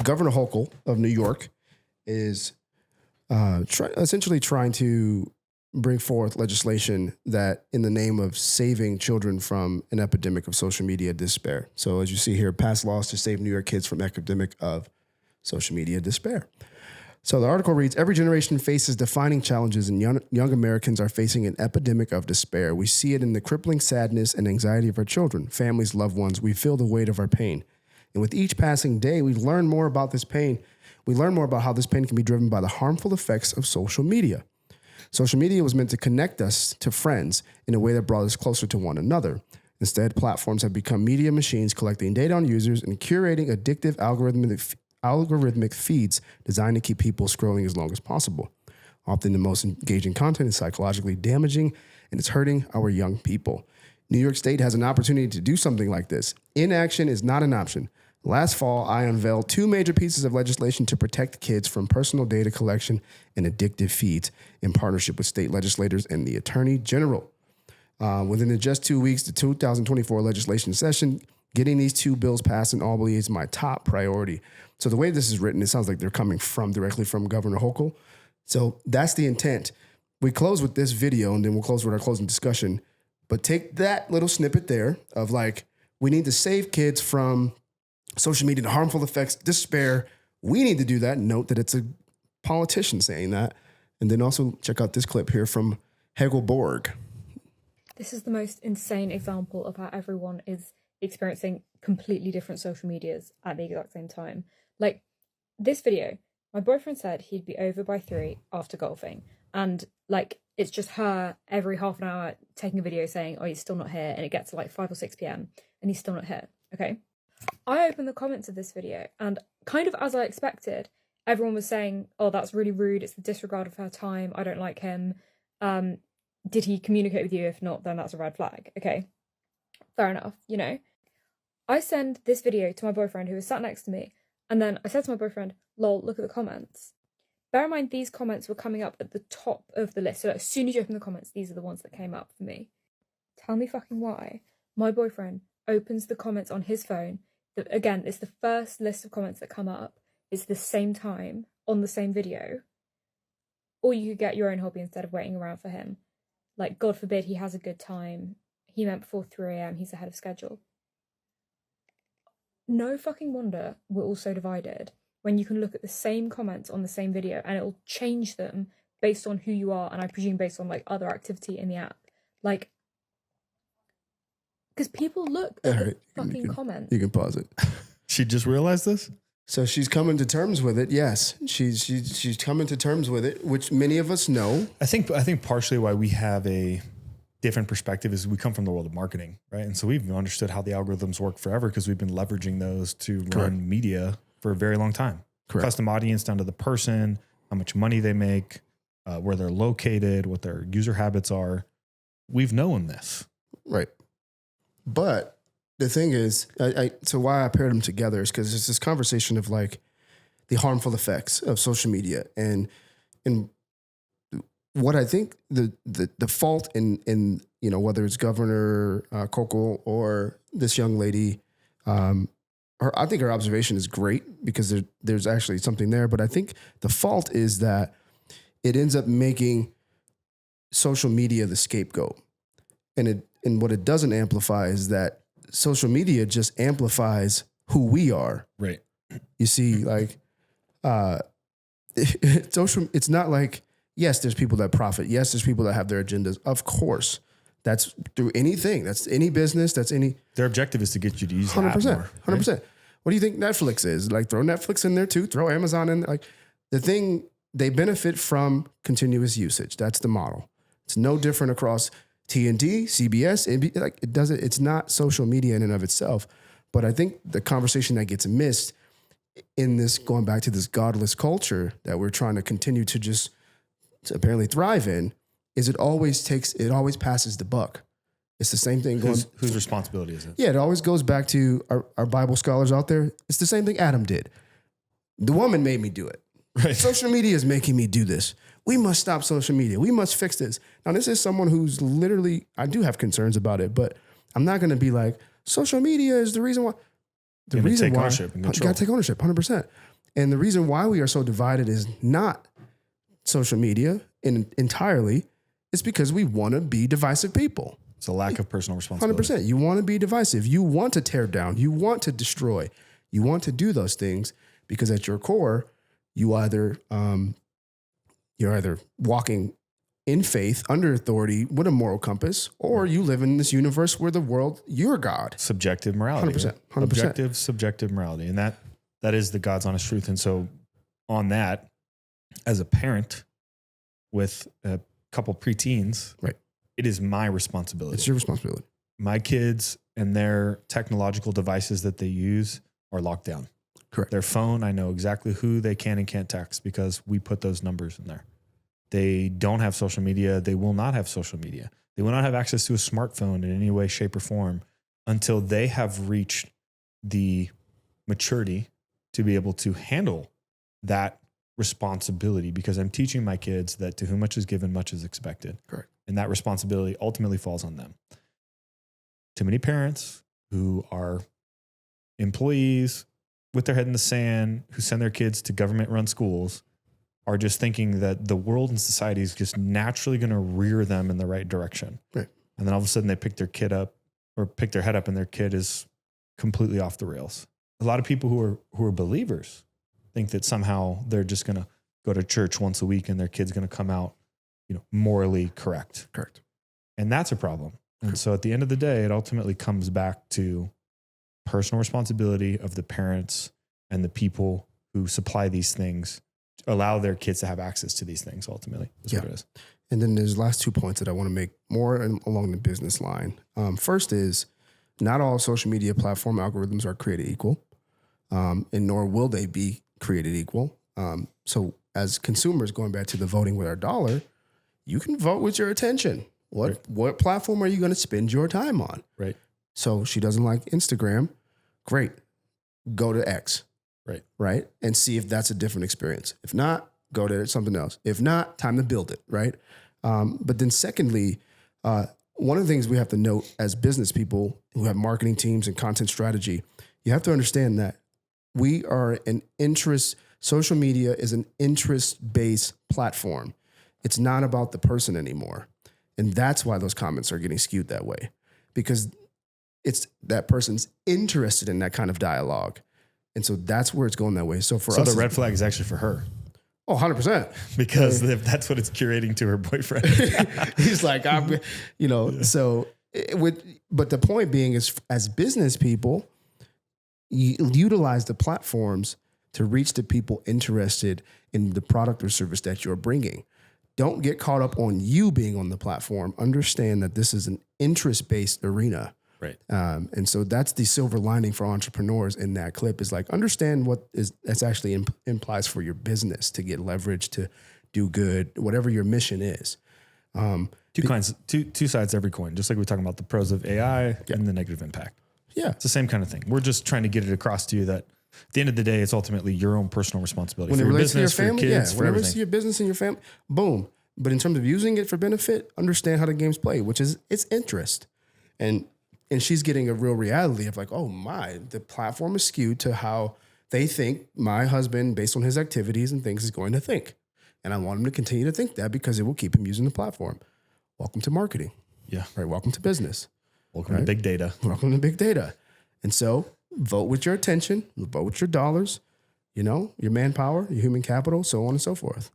Governor Hochul of New York is essentially trying to bring forth legislation that in the name of saving children from an epidemic of social media despair. So as you see here, pass laws to save New York kids from epidemic of social media despair. So the article reads, every generation faces defining challenges and young Americans are facing an epidemic of despair. We see it in the crippling sadness and anxiety of our children, families, loved ones. We feel the weight of our pain. And with each passing day, we learn more about this pain. We learn more about how this pain can be driven by the harmful effects of social media. Social media was meant to connect us to friends in a way that brought us closer to one another. Instead, platforms have become media machines collecting data on users and curating addictive algorithmic feeds designed to keep people scrolling as long as possible. Often the most engaging content is psychologically damaging and it's hurting our young people. New York State has an opportunity to do something like this. Inaction is not an option. Last fall, I unveiled 2 major pieces of legislation to protect kids from personal data collection and addictive feeds in partnership with state legislators and the Attorney General. Within just 2 weeks, the 2024 legislation session, getting these 2 bills passed in Albany is my top priority. So the way this is written, it sounds like they're coming directly from Governor Hochul. So that's the intent. We close with this video and then we'll close with our closing discussion. But take that little snippet there of like, we need to save kids from social media, the harmful effects, despair. We need to do that. Note that it's a politician saying that. And then also check out this clip here from Hegel Borg. This is the most insane example of how everyone is experiencing completely different social medias at the exact same time. Like this video, my boyfriend said he'd be over by 3 after golfing. And like, it's just her every half an hour taking a video saying, oh, he's still not here. And it gets to like 5 or 6 p.m. and he's still not here. Okay. I opened the comments of this video and kind of as I expected, everyone was saying, oh, that's really rude. It's the disregard of her time. I don't like him. Did he communicate with you? If not, then that's a red flag. Okay. Fair enough. You know, I send this video to my boyfriend who was sat next to me. And then I said to my boyfriend, lol, look at the comments. Bear in mind, these comments were coming up at the top of the list. So as soon as you open the comments, these are the ones that came up for me. Tell me fucking why my boyfriend opens the comments on his phone. That, again, it's the first list of comments that come up. It's the same time on the same video. Or you could get your own hobby instead of waiting around for him. Like, God forbid he has a good time. He meant before 3 a.m. He's ahead of schedule. No fucking wonder we're all so divided when you can look at the same comments on the same video and it'll change them based on who you are and I presume based on like other activity in the app. Like, because people look at the fucking comments. You can pause it. She just realized this? So she's coming to terms with it. Yes, she's coming to terms with it, which many of us know. I think partially why we have a different perspective is we come from the world of marketing, right? And so we've understood how the algorithms work forever because we've been leveraging those to run media for a very long time. Correct. Custom audience down to the person, how much money they make, where they're located, what their user habits are. We've known this. Right. But the thing is, so why I paired them together is because it's this conversation of like the harmful effects of social media and what I think the fault in you know, whether it's Governor Hochul or this young lady, I think her observation is great because there's actually something there. But I think the fault is that it ends up making social media the scapegoat, and what it doesn't amplify is that social media just amplifies who we are. Right. You see, like it's not like, yes, there's people that profit. Yes, there's people that have their agendas. Of course. That's through anything. That's any business. That's any. Their objective is to get you to use 100%. 100%. What do you think Netflix is? Like, throw Netflix in there too. Throw Amazon in there. Like, the thing, they benefit from continuous usage. That's the model. It's no different across TNT, CBS. Like, it doesn't. It's not social media in and of itself. But I think the conversation that gets missed in this, going back to this godless culture that we're trying to continue to just apparently thrive in, is it always passes the buck. It's the same thing. Whose responsibility is it? Yeah, it always goes back to our Bible scholars out there. It's the same thing Adam did. The woman made me do it. Right. Social media is making me do this. We must stop social media. We must fix this. Now, this is someone who's literally, I do have concerns about it, but I'm not going to be like, social media is the reason why. The reason why, you got to take ownership, 100%. And the reason why we are so divided is not social media entirely. It's because we want to be divisive people. It's a lack of personal responsibility. 100%. You want to be divisive. You want to tear down. You want to destroy. You want to do those things because at your core, you're either walking in faith under authority with a moral compass, or you live in this universe where the world, you're God. Subjective morality. 100%. 100%. Subjective morality. And that is the God's honest truth. And so on that, as a parent with a couple preteens, right, it is my responsibility. It's your responsibility. My kids and their technological devices that they use are locked down. Correct. Their phone, I know exactly who they can and can't text because we put those numbers in there. They don't have social media. They will not have social media. They will not have access to a smartphone in any way, shape, or form until they have reached the maturity to be able to handle that responsibility, because I'm teaching my kids that to whom much is given, much is expected. Correct. And that responsibility ultimately falls on them. Too many parents who are employees with their head in the sand, who send their kids to government-run schools, are just thinking that the world and society is just naturally going to rear them in the right direction. Right. And then all of a sudden they pick their kid up or pick their head up and their kid is completely off the rails. A lot of people who are believers think that somehow they're just going to go to church once a week and their kid's going to come out, morally correct. Correct. And that's a problem. And so at the end of the day, it ultimately comes back to personal responsibility of the parents and the people who supply these things, allow their kids to have access to these things ultimately. That's what it is. And then there's last 2 points that I want to make more along the business line. First is not all social media platform algorithms are created equal, and nor will they be created equal. So as consumers, going back to the voting with our dollar, you can vote with your attention. What platform are you going to spend your time on? Right. So she doesn't like Instagram. Great. Go to X. Right. And see if that's a different experience. If not, go to something else. If not, time to build it. Right. But then secondly, one of the things we have to note as business people who have marketing teams and content strategy, you have to understand that we are social media is an interest-based platform. It's not about the person anymore. And that's why those comments are getting skewed that way, because it's that person's interested in that kind of dialogue. And so that's where it's going that way. So us, the red flag is actually for her. Oh, 100%. Because if that's what it's curating to her boyfriend. He's like, but the point being is, as business people, you utilize the platforms to reach the people interested in the product or service that you're bringing. Don't get caught up on you being on the platform. Understand that this is an interest-based arena. Right. And so that's the silver lining for entrepreneurs in that clip, is like, understand what that's actually implies for your business to get leverage, to do good, whatever your mission is. Two sides to every coin, just like we're talking about the pros of AI and the negative impact. Yeah. It's the same kind of thing. We're just trying to get it across to you that at the end of the day, it's ultimately your own personal responsibility when for it your relates business, to your family, for your kids, for whenever everything. it's your business and your family, boom. But in terms of using it for benefit, understand how the game's played, which is its interest. And she's getting a real reality of like, oh my, the platform is skewed to how they think my husband, based on his activities and things, is going to think. And I want him to continue to think that because it will keep him using the platform. Welcome to marketing. Yeah. Right. Welcome to business. Welcome to big data. Welcome to big data. And so vote with your attention, vote with your dollars, your manpower, your human capital, so on and so forth.